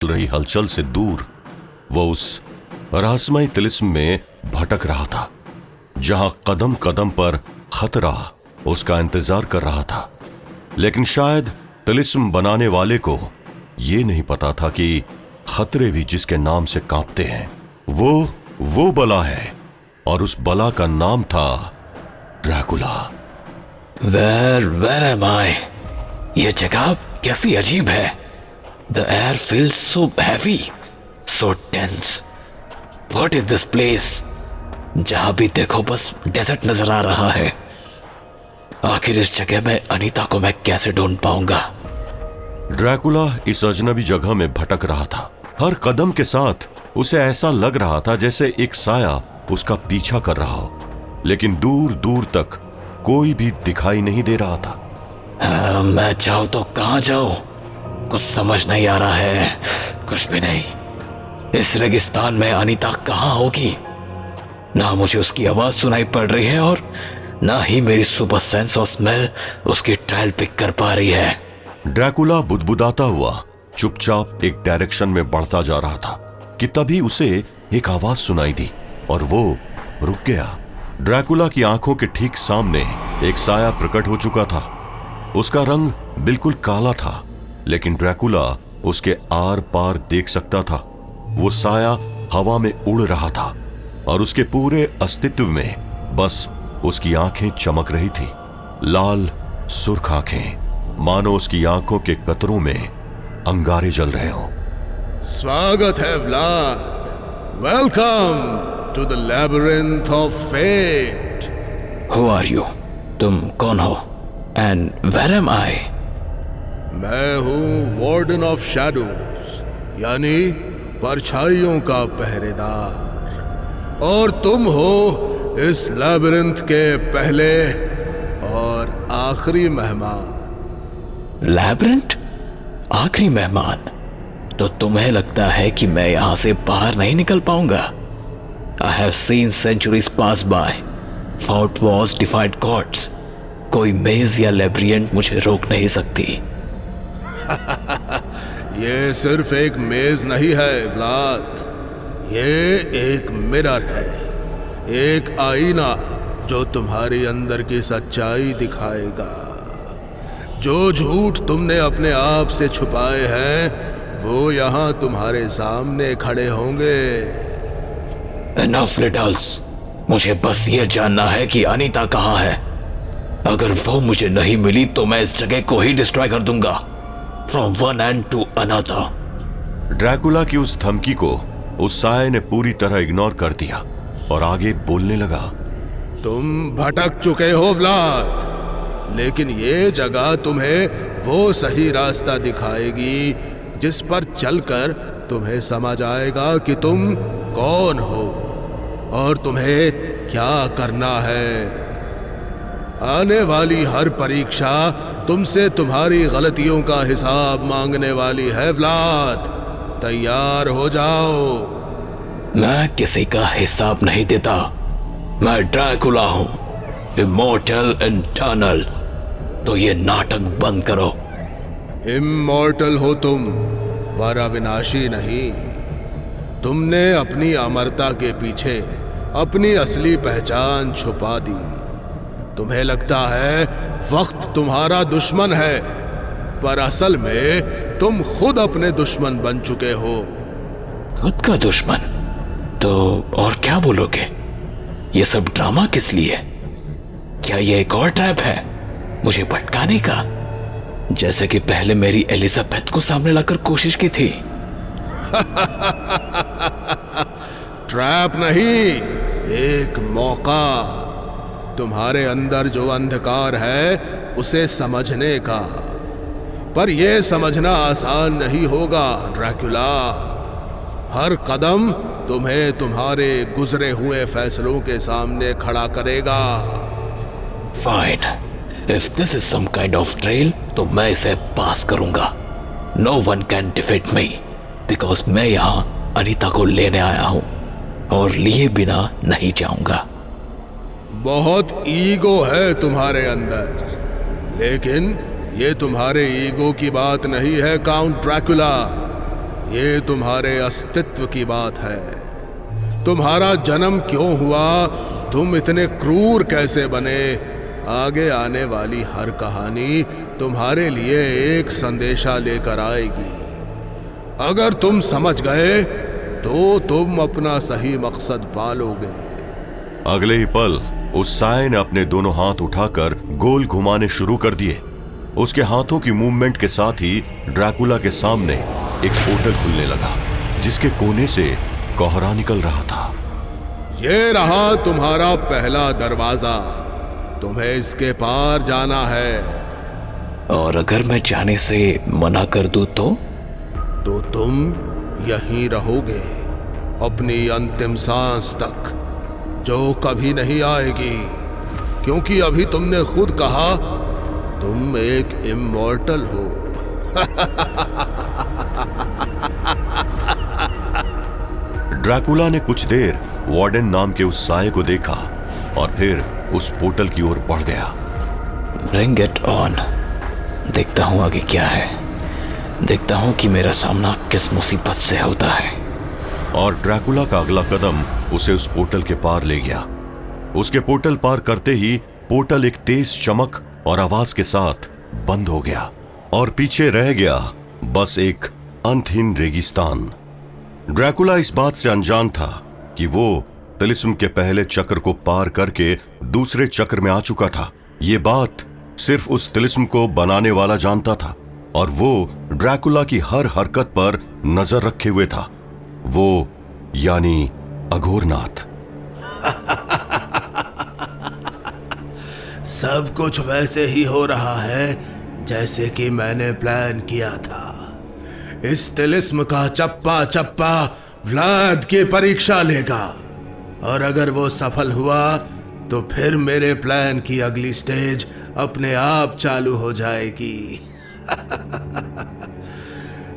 चल रही हलचल से दूर वो उस रहस्यमय तिलिस्म में भटक रहा था, जहां कदम कदम पर खतरा उसका इंतजार कर रहा था। लेकिन शायद तिलिस्म बनाने वाले को यह नहीं पता था कि खतरे भी जिसके नाम से कांपते हैं वो बला है, और उस बला का नाम था ड्रैकुला। Where am I? ये जगह कैसी अजीब है। The air feels so heavy, so tense. What is this place? जहां भी देखो बस डेजर्ट नजर आ रहा है। आखिर इस जगह में अनीता को मैं कैसे ढूंढ पाऊंगा? ड्रैकुला इस अजनबी जगह में भटक रहा था। हर कदम के साथ उसे ऐसा लग रहा था जैसे एक साया उसका पीछा कर रहा हो, लेकिन दूर दूर तक कोई भी दिखाई नहीं दे रहा था। मैं जाऊं तो कहां जाऊं? कुछ समझ नहीं आ रहा है। कुछ भी नहीं। इस रेगिस्तान में अनीता कहां होगी? ना मुझे उसकी आवाज सुनाई पड़ रही है और ना ही मेरी सुपर सेंस और स्मेल उसकी ट्रायल पिक कर पा रही है। ड्रैकुला बुदबुदाता हुआ चुपचाप एक डायरेक्शन में बढ़ता जा रहा था कि तभी उसे एक आवाज सुनाई दी और वो रुक गया। ड्रैकुला की आंखों के ठीक सामने एक साया प्रकट हो चुका था। उसका रंग बिल्कुल काला था, लेकिन ड्रैकुला उसके आर पार देख सकता था। वो साया हवा में उड़ रहा था और उसके पूरे अस्तित्व में बस उसकी आंखें चमक रही थी, लाल सुर्ख आंखें, मानो उसकी आंखों के कतरों में अंगारे जल रहे हों। स्वागत है Vlad, welcome to the labyrinth of fate. Who are you? तुम कौन हो? And where am I? मैं हूं वार्डन ऑफ शैडोज, यानी परछाइयों का पहरेदार, और तुम हो इस लैबिरिंथ के पहले और आखिरी मेहमान। लैबिरिंथ? आखिरी मेहमान? तो तुम्हें लगता है कि मैं यहां से बाहर नहीं निकल पाऊंगा? I have seen centuries pass by, fought wars, defied gods. कोई मेज या लेब्रियंट मुझे रोक नहीं सकती। ये सिर्फ एक मेज नहीं है व्लाद, ये एक मिरर है, एक आईना जो तुम्हारी अंदर की सच्चाई दिखाएगा। जो झूठ तुमने अपने आप से छुपाए हैं वो यहाँ तुम्हारे सामने खड़े होंगे। Enough riddles. मुझे बस ये जानना है कि अनीता कहाँ है। अगर वो मुझे नहीं मिली तो मैं इस जगह को ही डिस्ट्रॉय कर दूंगा, from one end to another. Dracula की उस धमकी को उस साये ने पूरी तरह इग्नोर कर दिया और आगे बोलने लगा। तुम भटक चुके हो व्लाद, लेकिन ये जगह तुम्हें वो सही रास्ता दिखाएगी जिस पर चलकर तुम्हें समझ आएगा कि तुम कौन हो और तुम्हें क्या करना है। आने वाली हर परीक्षा तुमसे तुम्हारी गलतियों का हिसाब मांगने वाली है व्लाद, तैयार हो जाओ। मैं किसी का हिसाब नहीं देता। मैं ड्रैकुला हूं, इमॉर्टल इंटरनल। तो ये नाटक बंद करो। इमॉर्टल हो तुम, पर अविनाशी नहीं। तुमने अपनी अमरता के पीछे अपनी असली पहचान छुपा दी। तुम्हें लगता है वक्त तुम्हारा दुश्मन है, पर असल में तुम खुद अपने दुश्मन बन चुके हो। खुद का दुश्मन? तो और क्या बोलोगे? ये सब ड्रामा किस लिए? क्या ये एक और ट्रैप है मुझे भटकाने का, जैसे कि पहले मेरी एलिजाबेथ को सामने लाकर कोशिश की थी? ट्रैप नहीं, एक मौका। तुम्हारे अंदर जो अंधकार है उसे समझने का, पर यह समझना आसान नहीं होगा ड्रैकुला। हर कदम तुम्हें तुम्हारे गुजरे हुए फैसलों के सामने खड़ा करेगा। Fine, if this is some kind of trail तो मैं इसे पास करूंगा। No one can defeat me, because मैं यहां अनीता को लेने आया हूं और लिए बिना नहीं जाऊंगा। बहुत ईगो है तुम्हारे अंदर, लेकिन ये तुम्हारे ईगो की बात नहीं है काउंट ड्रैकुला। ये तुम्हारे अस्तित्व की बात है। तुम्हारा जन्म क्यों हुआ, तुम इतने क्रूर कैसे बने, आगे आने वाली हर कहानी तुम्हारे लिए एक संदेशा लेकर आएगी। अगर तुम समझ गए तो तुम अपना सही मकसद पालोगे। अगले ही पल उस साये ने अपने दोनों हाथ उठाकर गोल घुमाने शुरू कर दिए। उसके हाथों की मूवमेंट के साथ ही ड्रैकुला के सामने एक पोर्टल खुलने लगा, जिसके कोने से कोहरा निकल रहा था। ये रहा तुम्हारा पहला दरवाजा, तुम्हें इसके पार जाना है। और अगर मैं जाने से मना कर दूं तो तुम यहीं रहोगे अपनी अंतिम सांस तक, जो कभी नहीं आएगी, क्योंकि अभी तुमने खुद कहा तुम एक इmmortal हो। ड्रैकुला ने कुछ देर वार्डन नाम के उस साये को देखा और फिर उस पोर्टल की ओर बढ़ गया। Bring it on. देखता हूं आगे क्या है, देखता हूं कि मेरा सामना किस मुसीबत से होता है। और ड्रैकुला का अगला कदम उसे उस पोर्टल के पार ले गया। उसके पोर्टल पार करते ही पोर्टल एक तेज चमक और आवाज के साथ बंद हो गया और पीछे रह गया बस एक अंतहीन रेगिस्तान। ड्रैकुला इस बात से अनजान था कि वो तिलिस्म के पहले चक्र को पार करके दूसरे चक्र में आ चुका था। ये बात सिर्फ उस तिलिस्म को बनाने वाला जानता था और वो ड्रैकुला की हर हरकत पर नजर रखे हुए था। वो यानी अघोरनाथ। सब कुछ वैसे ही हो रहा है जैसे कि मैंने प्लान किया था। इस तिलिस्म का चप्पा चप्पा व्लाद की परीक्षा लेगा, और अगर वो सफल हुआ तो फिर मेरे प्लान की अगली स्टेज अपने आप चालू हो जाएगी।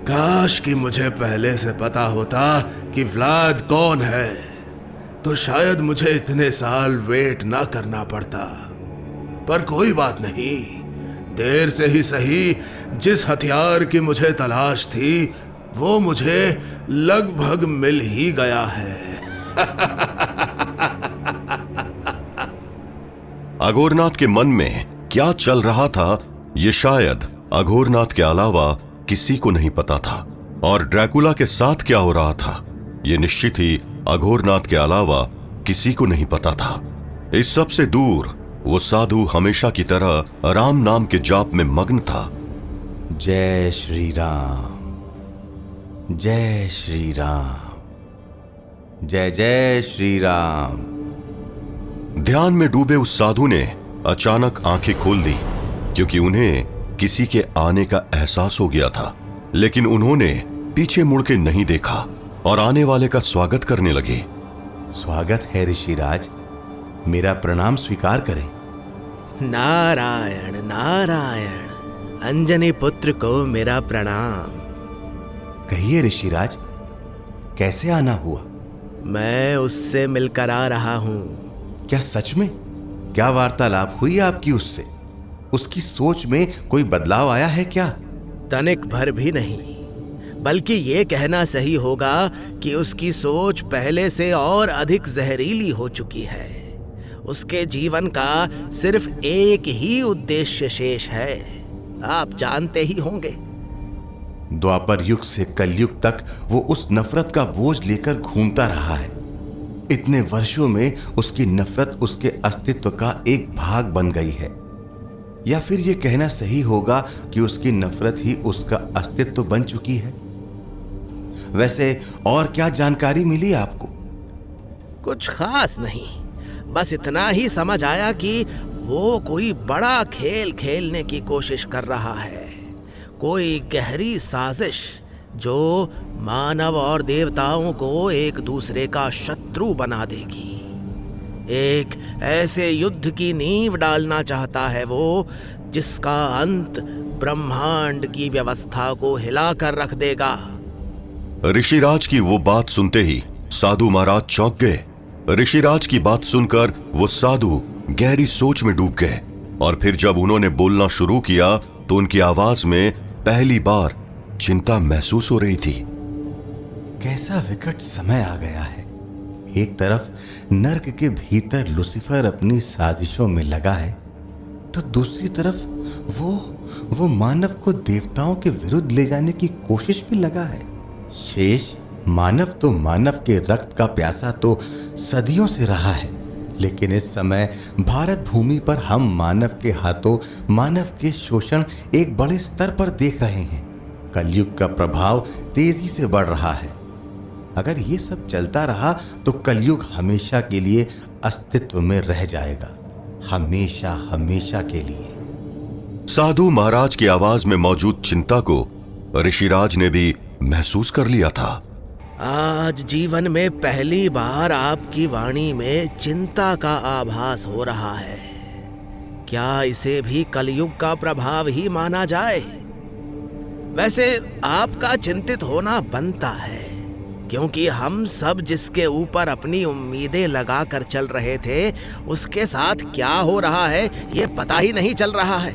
काश कि मुझे पहले से पता होता कि व्लाद कौन है, तो शायद मुझे इतने साल वेट ना करना पड़ता। पर कोई बात नहीं, देर से ही सही, जिस हथियार की मुझे तलाश थी वो मुझे लगभग मिल ही गया है। अघोरनाथ के मन में क्या चल रहा था, ये शायद अघोरनाथ के अलावा किसी को नहीं पता था। और ड्रैकुला के साथ क्या हो रहा था, ये निश्चित ही अघोरनाथ के अलावा किसी को नहीं पता था। इस सब से दूर वो साधु हमेशा की तरह राम नाम के जाप में मग्न था। जय श्री राम, जय श्री राम, जय जय श्री राम। ध्यान में डूबे उस साधु ने अचानक आंखें खोल दी, क्योंकि उन्हें किसी के आने का एहसास हो गया था। लेकिन उन्होंने पीछे मुड़ के नहीं देखा और आने वाले का स्वागत करने लगे। स्वागत है ऋषिराज, मेरा प्रणाम स्वीकार करें। नारायण नारायण, अंजनी पुत्र को मेरा प्रणाम। कहिए ऋषिराज, कैसे आना हुआ? मैं उससे मिलकर आ रहा हूं। क्या सच में? क्या वार्तालाप हुई आपकी उससे? उसकी सोच में कोई बदलाव आया है क्या? तनिक भर भी नहीं, बल्कि ये कहना सही होगा कि उसकी सोच पहले से और अधिक जहरीली हो चुकी है। उसके जीवन का सिर्फ एक ही उद्देश्य शेष है, आप जानते ही होंगे। द्वापर युग से कलयुग तक वो उस नफरत का बोझ लेकर घूमता रहा है। इतने वर्षों में उसकी नफरत उसके अस्तित्व का एक भाग बन गई है। या फिर ये कहना सही होगा कि उसकी नफरत ही उसका अस्तित्व बन चुकी है। वैसे और क्या जानकारी मिली आपको? कुछ खास नहीं, बस इतना ही समझ आया कि वो कोई बड़ा खेल खेलने की कोशिश कर रहा है, कोई गहरी साजिश जो मानव और देवताओं को एक दूसरे का शत्रु बना देगी। एक ऐसे युद्ध की नींव डालना चाहता है वो, जिसका अंत ब्रह्मांड की व्यवस्था को हिलाकर रख देगा। ऋषिराज की वो बात सुनते ही साधु महाराज चौंक गए। ऋषिराज की बात सुनकर वो साधु गहरी सोच में डूब गए, और फिर जब उन्होंने बोलना शुरू किया तो उनकी आवाज में पहली बार चिंता महसूस हो रही थी। कैसा विकट समय आ गया है। एक तरफ नर्क के भीतर लूसीफर अपनी साजिशों में लगा है, तो दूसरी तरफ वो मानव को देवताओं के विरुद्ध ले जाने की कोशिश में लगा है। शेष मानव तो मानव के रक्त का प्यासा तो सदियों से रहा है, लेकिन इस समय भारत भूमि पर हम मानव के हाथों मानव के शोषण एक बड़े स्तर पर देख रहे हैं। कलयुग का प्रभाव तेजी से बढ़ रहा है। अगर ये सब चलता रहा तो कलयुग हमेशा के लिए अस्तित्व में रह जाएगा, हमेशा हमेशा के लिए। साधु महाराज की आवाज में मौजूद चिंता को ऋषिराज ने भी महसूस कर लिया था। आज जीवन में पहली बार आपकी वाणी में चिंता का आभास हो रहा है। क्या इसे भी कलयुग का प्रभाव ही माना जाए? वैसे आपका चिंतित होना बनता है, क्योंकि हम सब जिसके ऊपर अपनी उम्मीदें लगाकर चल रहे थे, उसके साथ क्या हो रहा है ये पता ही नहीं चल रहा है।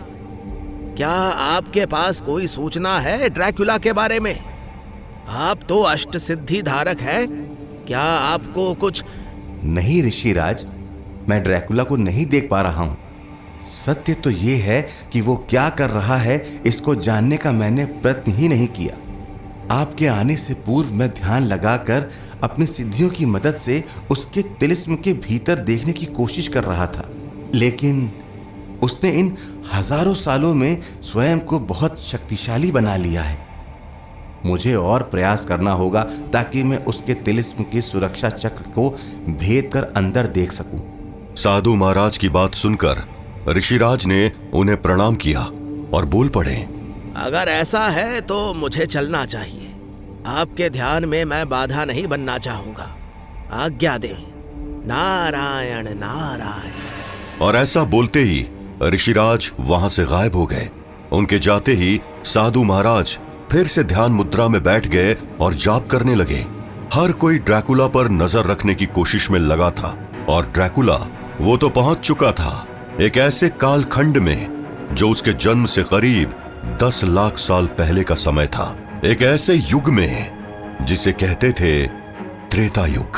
क्या आपके पास कोई सूचना है ड्रैकुला के बारे में? आप तो अष्ट सिद्धि धारक हैं, क्या आपको कुछ? नहीं ऋषिराज, मैं ड्रैकुला को नहीं देख पा रहा हूं। सत्य तो ये है कि वो क्या कर रहा है इसको जानने का मैंने प्रयत्न ही नहीं किया। आपके आने से पूर्व मैं ध्यान लगाकर अपनी सिद्धियों की मदद से उसके तिलिस्म के भीतर देखने की कोशिश कर रहा था, लेकिन उसने इन हजारों सालों में स्वयं को बहुत शक्तिशाली बना लिया है। मुझे और प्रयास करना होगा ताकि मैं उसके तिलिस्म के सुरक्षा चक्र को भेद कर अंदर देख सकूं। साधु महाराज की बात सुनकर ऋषिराज ने उन्हें प्रणाम किया और बोल पड़े, अगर ऐसा है तो मुझे चलना चाहिए। आपके ध्यान में मैं बाधा नहीं बनना चाहूंगा, आज्ञा दें। नारायण नारायण। और ऐसा बोलते ही ऋषिराज वहां से गायब हो गए। उनके जाते ही साधु महाराज फिर से ध्यान मुद्रा में बैठ गए और जाप करने लगे। हर कोई ड्रैकुला पर नजर रखने की कोशिश में लगा था, और ड्रैकुला वो तो पहुंच चुका था एक ऐसे कालखंड में जो उसके जन्म से करीब 10 लाख साल पहले का समय था। एक ऐसे युग में जिसे कहते थे त्रेता युग।